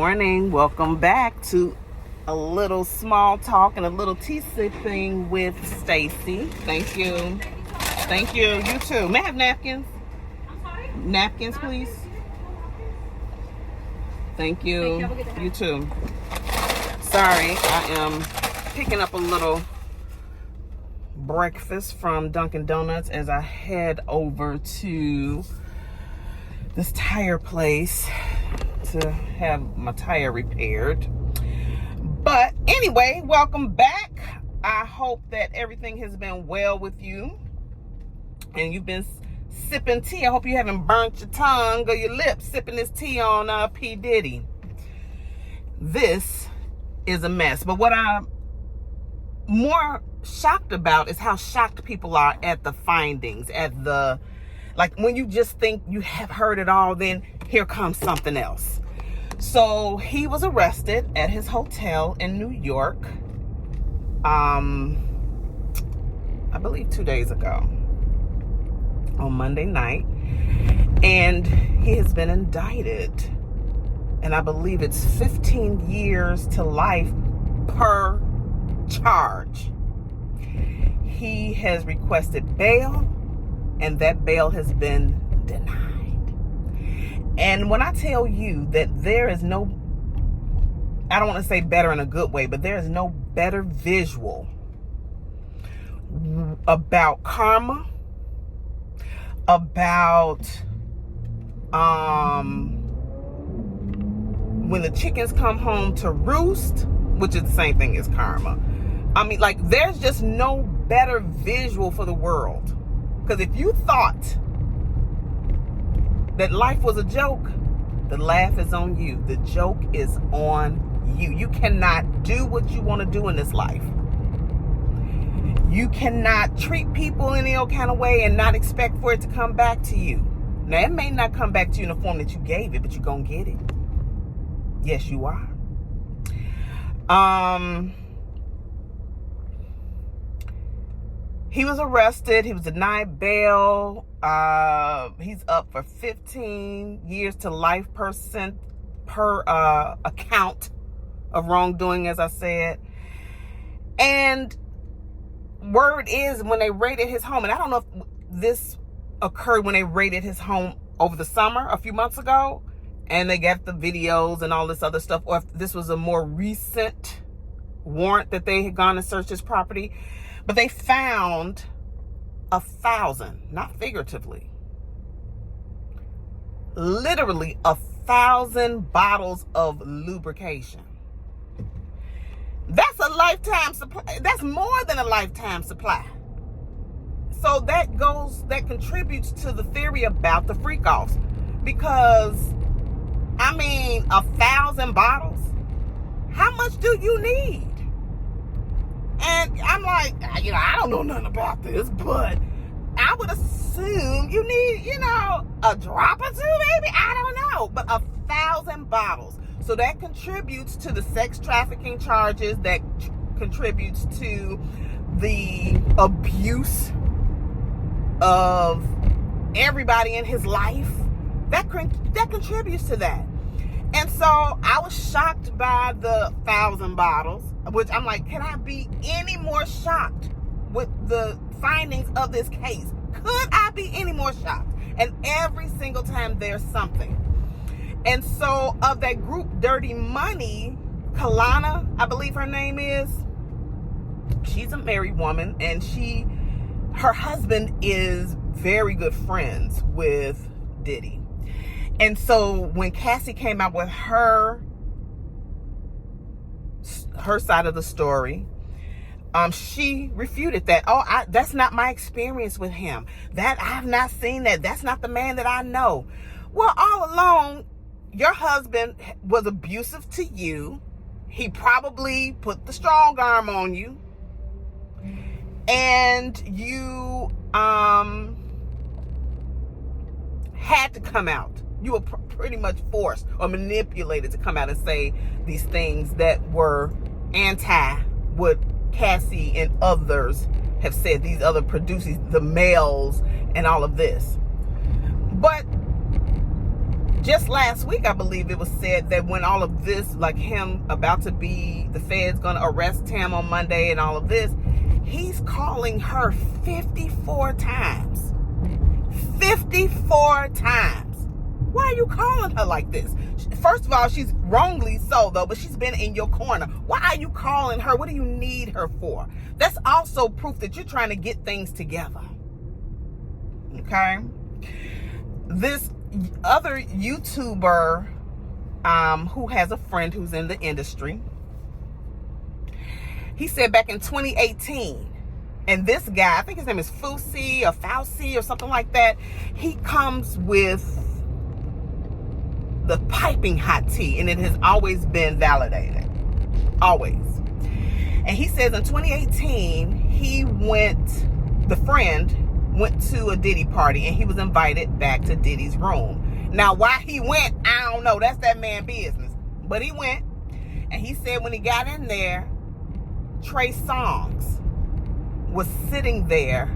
morning. Welcome back to a little small talk and a little tea sipping with Stacy. Thank you. Thank you. You too. May I have napkins? I'm sorry? Napkins, please. Thank you. You too. Sorry, I am picking up a little breakfast from Dunkin' Donuts as I head over to this tire place to have my tire repaired. But anyway, welcome back. I hope that everything has been well with you and you've been sipping tea. I hope you haven't burnt your tongue or your lips sipping this tea on P. Diddy. This is a mess. But what I'm more shocked about is how shocked people are at the findings, at the, like when you just think you have heard it all, then here comes something else. So he was arrested at his hotel in New York, I believe 2 days ago, on Monday night, and he has been indicted, and I believe it's 15 years to life per charge. He has requested bail, and that bail has been denied. And when I tell you that there is no, I don't want to say better in a good way, but there is no better visual about karma, about when the chickens come home to roost, which is the same thing as karma. I mean, like, there's just no better visual for the world. Because if you thought that life was a joke, the laugh is on you. The joke is on you. You cannot do what you want to do in this life. You cannot treat people any old kind of way and not expect for it to come back to you. Now, it may not come back to you in the form that you gave it, but you're going to get it. Yes, you are. He was arrested. He was denied bail. He's up for 15 years to life per account of wrongdoing, as I said. And word is, when they raided his home, and I don't know if this occurred when they raided his home over the summer, a few months ago, and they got the videos and all this other stuff, or if this was a more recent warrant that they had gone and searched his property. But they found 1,000, not figuratively, literally 1,000 bottles of lubrication. That's a lifetime supply. That's more than a lifetime supply. So that contributes to the theory about the freak-offs. Because, I mean, 1,000 bottles? How much do you need? And I'm like, I don't know nothing about this, but I would assume you need, a drop or two, maybe. I don't know. But 1,000 bottles. So that contributes to the sex trafficking charges. That contributes to the abuse of everybody in his life. That contributes to that. And so I was shocked by the 1,000 bottles, which I'm like, can I be any more shocked with the findings of this case? Could I be any more shocked? And every single time there's something. And so of that group, Dirty Money, Kalana, I believe her name is, she's a married woman, and her husband is very good friends with Diddy. And so when Cassie came out with her side of the story, she refuted that. That's not my experience with him. That I've not seen that. That's not the man that I know. Well, all along, your husband was abusive to you. He probably put the strong arm on you. And you had to come out. You were pretty much forced or manipulated to come out and say these things that were anti what Cassie and others have said, these other producers, the males, and all of this. But just last week, I believe it was said that when all of this, like him about to be, the Fed's gonna arrest him on Monday and all of this, he's calling her 54 times. 54 times. Why are you calling her like this? First of all, she's wrongly so, though, but she's been in your corner. Why are you calling her? What do you need her for? That's also proof that you're trying to get things together. Okay? This other YouTuber who has a friend who's in the industry, he said back in 2018, and this guy, I think his name is Fauci or something like that, he comes with the piping hot tea, and it has always been validated. Always. And he says in 2018, the friend went to a Diddy party, and he was invited back to Diddy's room. Now, why he went, I don't know. That's that man's business. But he went, and he said when he got in there, Trey Songz was sitting there,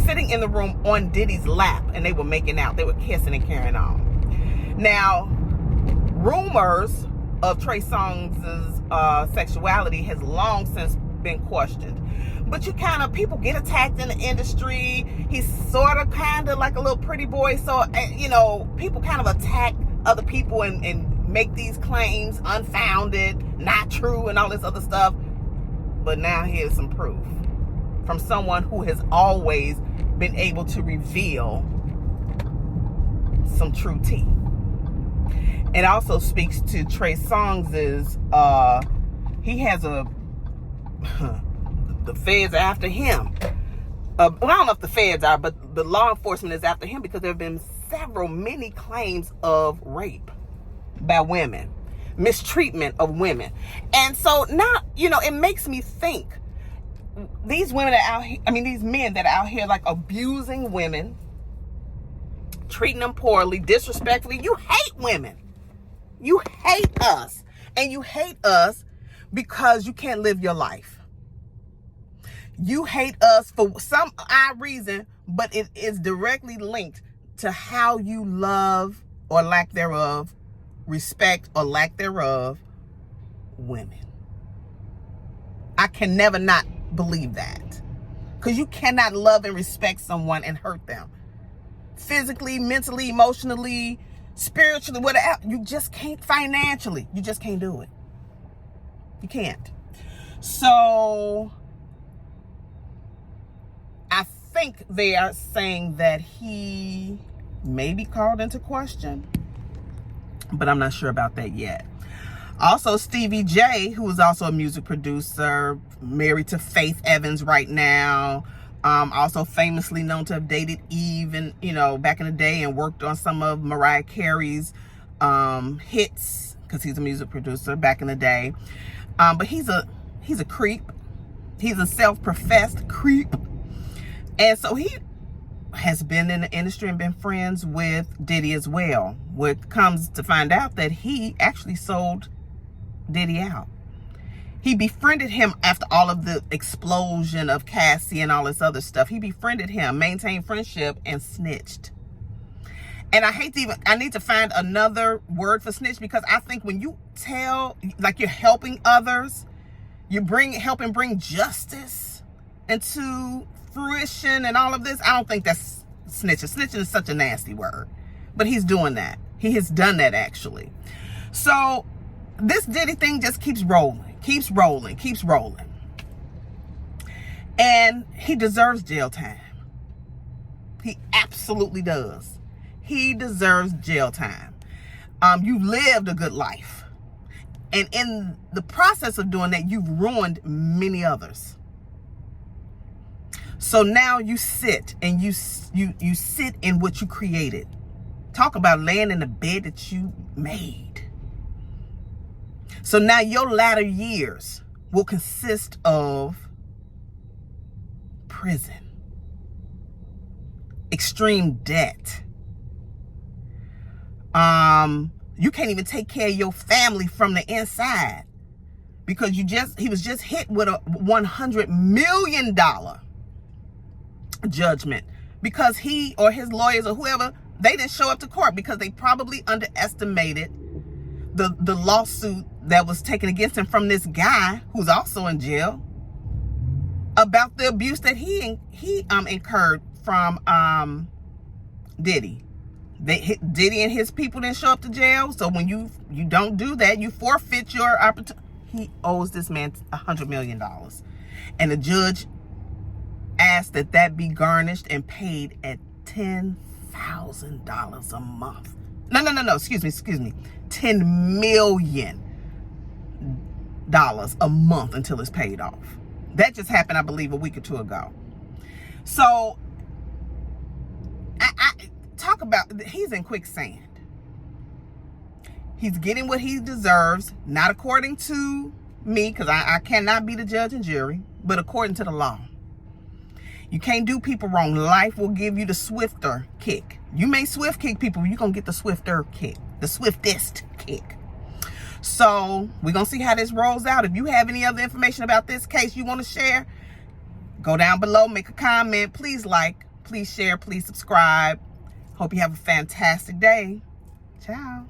sitting in the room on Diddy's lap, and they were making out. They were kissing and carrying on. Now, rumors of Trey Songz's sexuality has long since been questioned. But people get attacked in the industry. He's sort of kind of like a little pretty boy. So, people kind of attack other people and make these claims unfounded, not true, and all this other stuff. But now here's some proof from someone who has always been able to reveal some true tea. It also speaks to Trey Songz's, he has the feds are after him. I don't know if the feds are, but the law enforcement is after him because there have been many claims of rape by women, mistreatment of women. And so now, it makes me think these women are out here, these men that are out here like abusing women, treating them poorly, disrespectfully. You hate women. You hate us. And you hate us because you can't live your life. You hate us for some odd reason, but it is directly linked to how you love or lack thereof, respect or lack thereof, women. I can never not believe that. Because you cannot love and respect someone and hurt them. Physically, mentally, emotionally, spiritually, whatever. You just can't, financially. You just can't do it. You can't. So I think they are saying that he may be called into question, but I'm not sure about that yet. Also, Stevie J, who is also a music producer, married to Faith Evans right now, also famously known to have dated Eve and, back in the day, and worked on some of Mariah Carey's hits because he's a music producer back in the day. But he's a creep. He's a self-professed creep. And so he has been in the industry and been friends with Diddy as well. What comes to find out that he actually sold Diddy out. He befriended him after all of the explosion of Cassie and all this other stuff. He befriended him, maintained friendship, and snitched. And I need to find another word for snitch, because I think when you tell, like you're helping others, you helping bring justice into fruition and all of this, I don't think that's snitching. Snitching is such a nasty word. But he's doing that. He has done that, actually. So this Diddy thing just keeps rolling. And he deserves jail time. He absolutely does. He deserves jail time. You lived a good life. And in the process of doing that, you've ruined many others. So now you sit and you sit in what you created. Talk about laying in the bed that you made. So now your latter years will consist of prison, extreme debt. You can't even take care of your family from the inside because he was just hit with a $100 million judgment because he or his lawyers or whoever They didn't show up to court because they probably underestimated the lawsuit that was taken against him from this guy who's also in jail about the abuse that he incurred from Diddy. Diddy and his people didn't show up to jail. So when you don't do that, you forfeit your opportunity. He owes this man $100 million. And the judge asked that be garnished and paid at $10,000 a month. No, excuse me. $10 million a month until it's paid off. That just happened, I believe, a week or two ago. So, I talk about, he's in quicksand. He's getting what he deserves, not according to me, because I cannot be the judge and jury, but according to the law. You can't do people wrong. Life will give you the swifter kick. You may swift kick people, you're going to get the swifter kick, the swiftest kick. So we're going to see how this rolls out. If you have any other information about this case you want to share, go down below, make a comment. Please like, please share, please subscribe. Hope you have a fantastic day. Ciao.